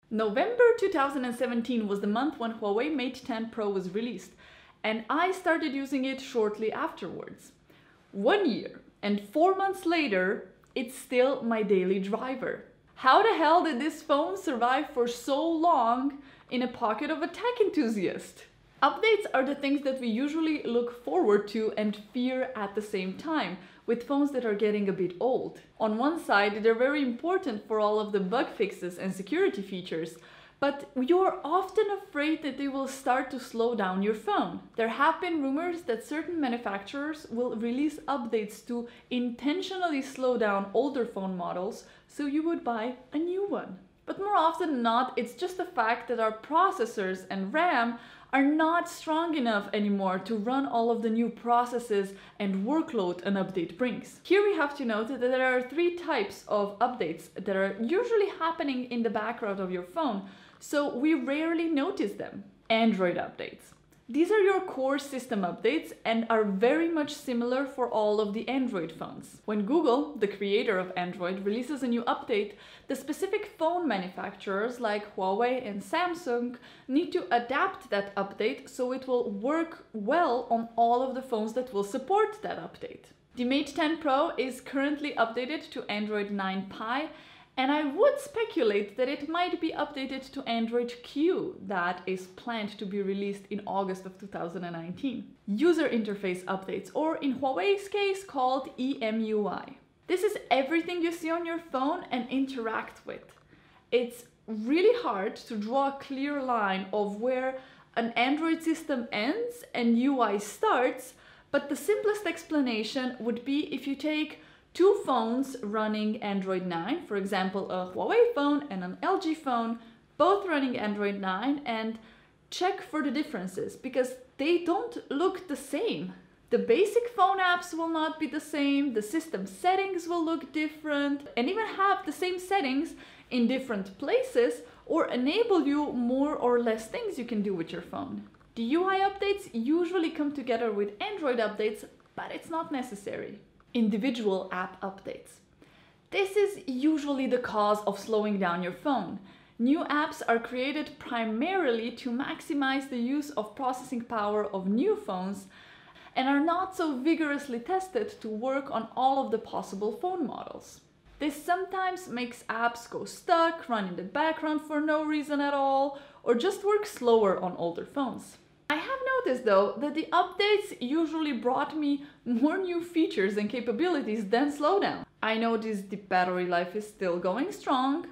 November 2017 was the month when Huawei Mate 10 Pro was released, and I started using it shortly afterwards. 1 year and 4 months later, it's still my daily driver. How the hell did this phone survive for so long in a pocket of a tech enthusiast? Updates are the things that we usually look forward to and fear at the same time, with phones that are getting a bit old. On one side, they're very important for all of the bug fixes and security features, but you're often afraid that they will start to slow down your phone. There have been rumors that certain manufacturers will release updates to intentionally slow down older phone models so you would buy a new one. But more often than not, it's just the fact that our processors and RAM are not strong enough anymore to run all of the new processes and workload an update brings. Here we have to note that there are 3 types of updates that are usually happening in the background of your phone, so we rarely notice them. Android updates. These are your core system updates and are very much similar for all of the Android phones. When Google, the creator of Android, releases a new update, the specific phone manufacturers like Huawei and Samsung need to adapt that update so it will work well on all of the phones that will support that update. The Mate 10 Pro is currently updated to Android 9 Pie, and I would speculate that it might be updated to Android Q that is planned to be released in August of 2019. User interface updates, or in Huawei's case called EMUI. This is everything you see on your phone and interact with. It's really hard to draw a clear line of where an Android system ends and UI starts, but the simplest explanation would be if you take 2 phones running Android 9, for example a Huawei phone and an LG phone, both running Android 9, and check for the differences, because they don't look the same. The basic phone apps will not be the same, the system settings will look different, and even have the same settings in different places or enable you more or less things you can do with your phone. The UI updates usually come together with Android updates, but it's not necessary. Individual app updates. This is usually the cause of slowing down your phone. New apps are created primarily to maximize the use of processing power of new phones and are not so vigorously tested to work on all of the possible phone models. This sometimes makes apps go stuck, run in the background for no reason at all, or just work slower on older phones. I have noticed though that the updates usually brought me more new features and capabilities than slowdown. I noticed the battery life is still going strong.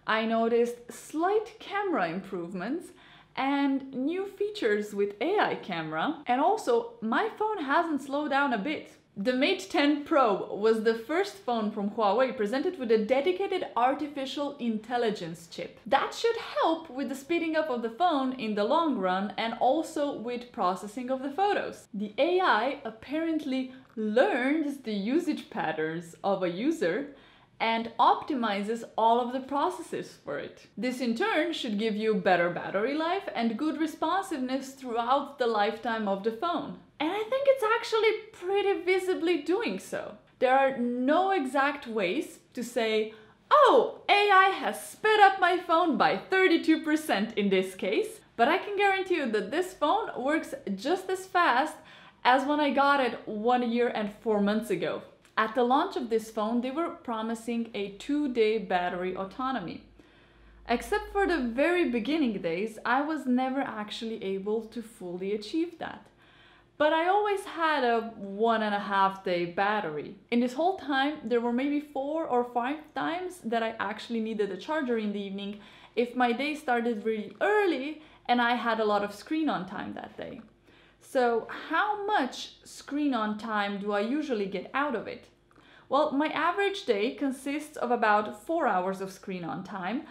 I noticed slight camera improvements and new features with AI camera, and also my phone hasn't slowed down a bit. The Mate 10 Pro was the first phone from Huawei presented with a dedicated artificial intelligence chip. That should help with the speeding up of the phone in the long run and also with processing of the photos. The AI apparently learns the usage patterns of a user and optimizes all of the processes for it. This in turn should give you better battery life and good responsiveness throughout the lifetime of the phone. And I think it's actually pretty visibly doing so. There are no exact ways to say, oh, AI has sped up my phone by 32% in this case, but I can guarantee you that this phone works just as fast as when I got it 1 year and 4 months ago. At the launch of this phone, they were promising a 2-day battery autonomy. Except for the very beginning days, I was never actually able to fully achieve that. But I always had a 1.5 day battery. In this whole time, there were maybe 4 or 5 times that I actually needed a charger in the evening if my day started really early and I had a lot of screen on time that day. So how much screen on time do I usually get out of it? Well, my average day consists of about 4 hours of screen on time,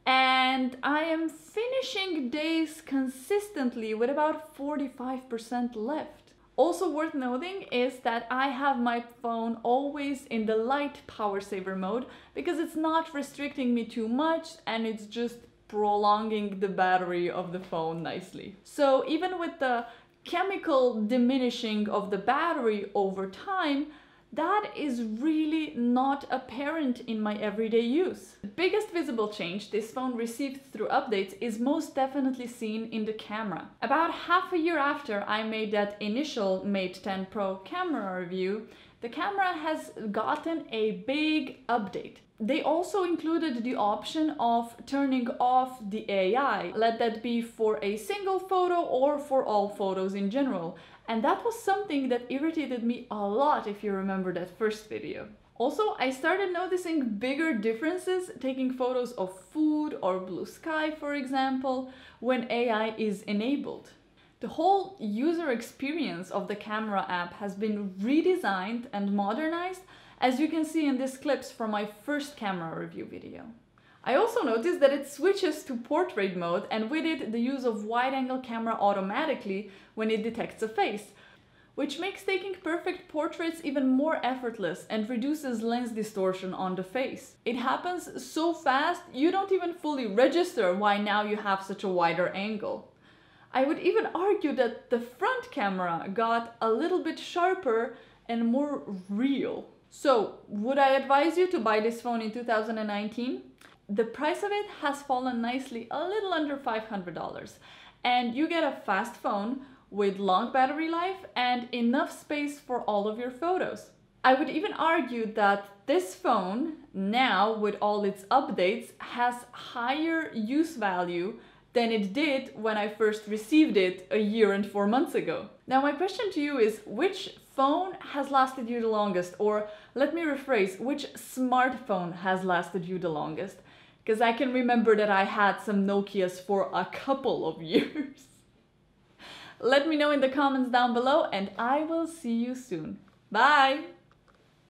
and I am finishing days consistently with about 45% left. Also worth noting is that I have my phone always in the light power saver mode because it's not restricting me too much and it's just prolonging the battery of the phone nicely. So even with the chemical diminishing of the battery over time, that is really not apparent in my everyday use. The biggest visible change this phone received through updates is most definitely seen in the camera. About half a year after I made that initial Mate 10 Pro camera review, the camera has gotten a big update. They also included the option of turning off the AI, let that be for a single photo or for all photos in general. And that was something that irritated me a lot if you remember that first video. Also, I started noticing bigger differences taking photos of food or blue sky, for example, when AI is enabled. The whole user experience of the camera app has been redesigned and modernized, as you can see in these clips from my first camera review video. I also noticed that it switches to portrait mode, and with it the use of wide-angle camera automatically when it detects a face, which makes taking perfect portraits even more effortless and reduces lens distortion on the face. It happens so fast you don't even fully register why now you have such a wider angle. I would even argue that the front camera got a little bit sharper and more real. So, would I advise you to buy this phone in 2019? The price of it has fallen nicely, a little under $500, and you get a fast phone with long battery life and enough space for all of your photos. I would even argue that this phone, now with all its updates, has higher use value than it did when I first received it a year and 4 months ago. Now my question to you is, which phone has lasted you the longest? Or let me rephrase, which smartphone has lasted you the longest? Because I can remember that I had some Nokias for a couple of years. Let me know in the comments down below, and I will see you soon. Bye!